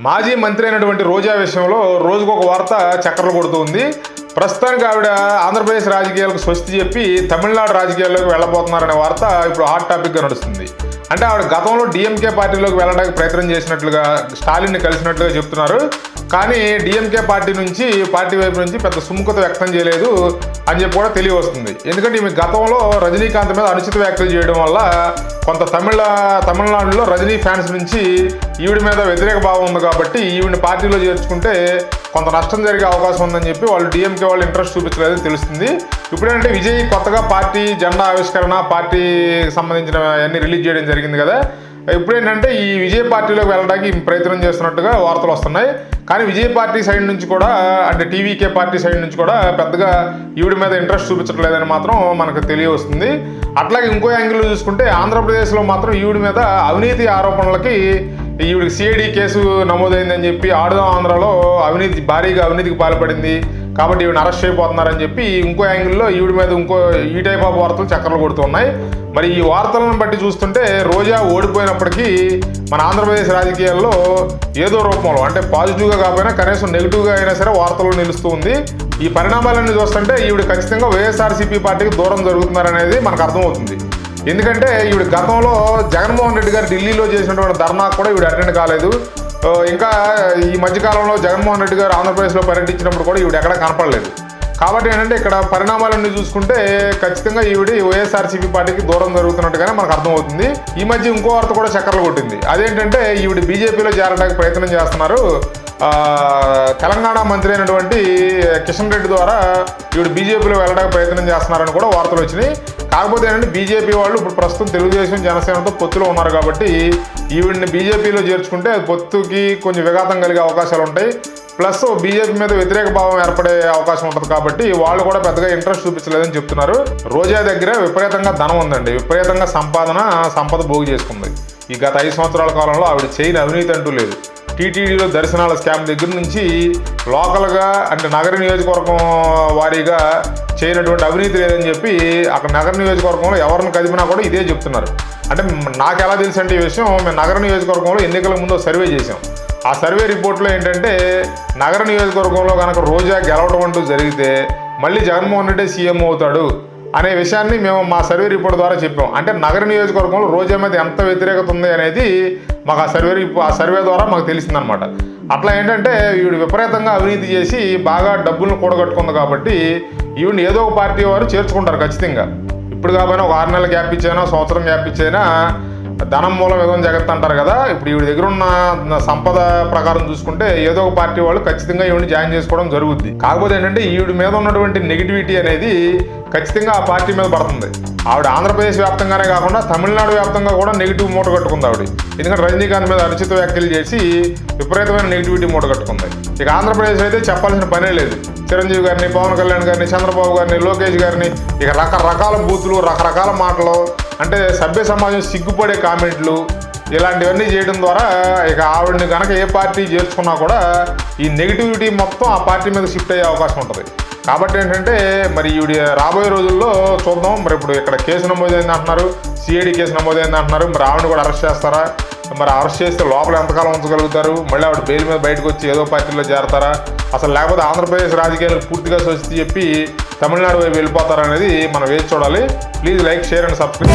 మాజీ మంత్రి అయినటువంటి రోజా విషయంలో రోజుకు ఒక వార్త చక్కర్లు కొడుతుంది. ప్రస్తుతానికి ఆవిడ ఆంధ్రప్రదేశ్ రాజకీయాలకు స్వస్తి చెప్పి తమిళనాడు రాజకీయాల్లోకి వెళ్ళబోతున్నారనే వార్త ఇప్పుడు హాట్ టాపిక్గా నడుస్తుంది. అంటే ఆవిడ గతంలో డిఎంకే పార్టీలోకి వెళ్ళడానికి ప్రయత్నం చేసినట్లుగా, స్టాలిన్ని కలిసినట్లుగా చెప్తున్నారు. కానీ డిఎంకే పార్టీ వైపు నుంచి పెద్ద సుముఖత వ్యక్తం చేయలేదు అని చెప్పి కూడా తెలియవస్తుంది. ఎందుకంటే ఈమె గతంలో రజనీకాంత్ మీద అనుచిత వ్యాఖ్యలు చేయడం వల్ల కొంత తమిళనాడులో రజనీ ఫ్యాన్స్ నుంచి ఈవిడ మీద వ్యతిరేక భావం ఉంది. కాబట్టి ఈవిడిని పార్టీలో చేర్చుకుంటే కొంత నష్టం జరిగే అవకాశం ఉందని చెప్పి వాళ్ళు డిఎంకే వాళ్ళు ఇంట్రెస్ట్ చూపించలేదని తెలుస్తుంది. ఇప్పుడేంటంటే విజయ్ కొత్తగా పార్టీ జెండా ఆవిష్కరణ, పార్టీకి సంబంధించిన అన్ని రిలీజ్ చేయడం జరిగింది కదా. ఇప్పుడేంటంటే ఈ విజయ్ పార్టీలోకి వెళ్ళడానికి ప్రయత్నం చేస్తున్నట్టుగా వార్తలు వస్తున్నాయి. కానీ విజయ్ పార్టీ సైడ్ నుంచి కూడా, అంటే టీవీకే పార్టీ సైడ్ నుంచి కూడా పెద్దగా ఈవిడ మీద ఇంట్రెస్ట్ చూపించట్లేదని మాత్రం మనకు తెలియవస్తుంది. అట్లాగే ఇంకో యాంగిల్లో చూసుకుంటే ఆంధ్రప్రదేశ్లో మాత్రం ఈవిడ మీద అవినీతి ఆరోపణలకి ఈవిడికి సిఐడి కేసు నమోదైందని చెప్పి ఆడుదాం ఆంధ్రాలో భారీగా అవినీతికి పాల్పడింది కాబట్టి ఈవిడ అరెస్ట్ అయిపోతున్నారని చెప్పి ఇంకో యాంగిల్లో ఈవిడ మీద ఈ టైప్ ఆఫ్ వార్తలు చక్కర్లు కొడుతున్నాయి. మరి ఈ వార్తలను బట్టి చూస్తుంటే రోజా ఓడిపోయినప్పటికీ మన ఆంధ్రప్రదేశ్ రాజకీయాల్లో ఏదో రూపంలో, అంటే పాజిటివ్గా కాకపోయినా కనీసం నెగిటివ్గా అయినా సరే వార్తలు నిలుస్తూ ఉంది. ఈ పరిణామాలన్నీ చూస్తుంటే ఈవిడ ఖచ్చితంగా వైఎస్ఆర్సీపీ పార్టీకి దూరం జరుగుతున్నారనేది మనకు అర్థమవుతుంది. ఎందుకంటే ఈవిడ గతంలో జగన్మోహన్ రెడ్డి గారు ఢిల్లీలో చేసినటువంటి ధర్నాకు కూడా ఈవిడ అటెండ్ కాలేదు. ఇంకా ఈ మధ్యకాలంలో జగన్మోహన్ రెడ్డి గారు ఆంధ్రప్రదేశ్లో పర్యటించినప్పుడు కూడా ఈవిడ ఎక్కడా కనపడలేదు. కాబట్టి ఏంటంటే ఇక్కడ పరిణామాలన్నీ చూసుకుంటే ఖచ్చితంగా ఈవిడ వైఎస్ఆర్సీపీ పార్టీకి దూరం జరుగుతున్నట్టుగానే మనకు అర్థమవుతుంది. ఈ మధ్య ఇంకో వార్త కూడా చక్కర్లు కొట్టింది. అదేంటంటే ఈవిడ బీజేపీలో చేరడానికి ప్రయత్నం చేస్తున్నారు. తెలంగాణ మంత్రి అయినటువంటి కిషన్ రెడ్డి ద్వారా ఈవిడ బీజేపీలో వెళ్ళడానికి ప్రయత్నం చేస్తున్నారని కూడా వార్తలు వచ్చినాయి. కాకపోతే ఏంటంటే బీజేపీ వాళ్ళు ఇప్పుడు ప్రస్తుతం తెలుగుదేశం జనసేనతో పొత్తులో ఉన్నారు కాబట్టి ఈవిడిని బీజేపీలో చేర్చుకుంటే పొత్తుకి కొంచెం విఘాతం కలిగే అవకాశాలు ఉంటాయి. ప్లస్ బీజేపీ మీద వ్యతిరేక భావం ఏర్పడే అవకాశం ఉంటుంది కాబట్టి వాళ్ళు కూడా పెద్దగా ఇంట్రెస్ట్ చూపించలేదని చెప్తున్నారు. రోజా దగ్గర విపరీతంగా ధనం ఉందండి, విపరీతంగా సంపద పోగు చేసుకుంది. ఈ గత 5 సంవత్సరాల కాలంలో ఆవిడ చేయని అవినీతి అంటూ లేదు. టీటీడీలో దర్శనాల స్కామ్ దగ్గర నుంచి లోకల్గా, అంటే నగర నియోజకవర్గం వారీగా చేయనటువంటి అవినీతి లేదని చెప్పి అక్కడ నగర నియోజకవర్గంలో ఎవరిని కదిపినా కూడా ఇదే చెప్తున్నారు. అంటే నాకు ఎలా తెలుసు అంటే ఈ విషయం, మేము నగర నియోజకవర్గంలో ఎన్నికల ముందు సర్వే చేసాం. ఆ సర్వే రిపోర్ట్లో ఏంటంటే నగర నియోజకవర్గంలో కనుక రోజా గెలవడం అంటూ జరిగితే మళ్ళీ జగన్మోహన్ రెడ్డి సీఎం అవుతాడు అనే విషయాన్ని మేము మా సర్వే రిపోర్ట్ ద్వారా చెప్పాం. అంటే నగర నియోజకవర్గంలో రోజా మీద ఎంత వ్యతిరేకత ఉంది అనేది మాకు ఆ సర్వే ద్వారా మాకు తెలిసిందనమాట. అట్లా ఏంటంటే ఈవిడ విపరీతంగా అవినీతి చేసి బాగా డబ్బులను కూడగట్టుకుంది కాబట్టి ఈవిడిని ఏదో ఒక పార్టీ వారు చేర్చుకుంటారు ఖచ్చితంగా. ఇప్పుడు కాకపోయినా ఒక 6 నెలల గ్యాప్ ఇచ్చైనా, సంవత్సరం గ్యాప్ ఇచ్చైనా ధనం మూలం ఏదో జగత్ అంటారు కదా. ఇప్పుడు ఈవిడ దగ్గర ఉన్న సంపద ప్రకారం చూసుకుంటే ఏదో ఒక పార్టీ వాళ్ళు ఖచ్చితంగా ఈవిడిని జాయిన్ చేసుకోవడం జరుగుద్ది. కాకపోతే ఏంటంటే ఈవిడ మీద ఉన్నటువంటి నెగిటివిటీ అనేది ఖచ్చితంగా ఆ పార్టీ మీద పడుతుంది. ఆవిడ ఆంధ్రప్రదేశ్ వ్యాప్తంగానే కాకుండా తమిళనాడు వ్యాప్తంగా కూడా నెగిటివ్ మూట కట్టుకుంది ఆవిడ. ఎందుకంటే రజనీకాంత్ మీద అనుచిత వ్యాఖ్యలు చేసి విపరీతమైన నెగిటివిటీ మూట కట్టుకుంది. ఇక ఆంధ్రప్రదేశ్ అయితే చెప్పాల్సిన పనే లేదు. చిరంజీవి గారిని, పవన్ కళ్యాణ్ గారిని, చంద్రబాబు గారిని, లోకేష్ గారిని, ఇక రకరకాల బూతులు, రకరకాల మాటలు, అంటే సభ్య సమాజం సిగ్గుపడే కామెంట్లు, ఇలాంటివన్నీ చేయడం ద్వారా ఇక ఆవిడని కనుక ఏ పార్టీ చేర్చుకున్నా కూడా ఈ నెగిటివిటీ మొత్తం ఆ పార్టీ మీద షిఫ్ట్ అయ్యే అవకాశం ఉంటుంది. కాబట్టి ఏంటంటే మరి ఈవిడ రాబోయే రోజుల్లో చూద్దాం. మరి ఇప్పుడు ఇక్కడ కేసు నమోదైంది అంటున్నారు, సిఐడి కేసు నమోదైంది అంటున్నారు. మరి ఆవిడని కూడా అరెస్ట్ చేస్తారా? మరి అరెస్ట్ చేస్తే లోపల ఎంతకాలం ఉంచగలుగుతారు? మళ్ళీ ఆవిడ బెయిల్ మీద బయటకు వచ్చి ఏదో పార్టీలో చేరతారా? అసలు లేకపోతే ఆంధ్రప్రదేశ్ రాజకీయాలకు పూర్తిగా స్వస్తి చెప్పి తమిళనాడు వైపు వెళ్ళిపోతారా అనేది మనం వేచి చూడాలి. Please like, share and subscribe.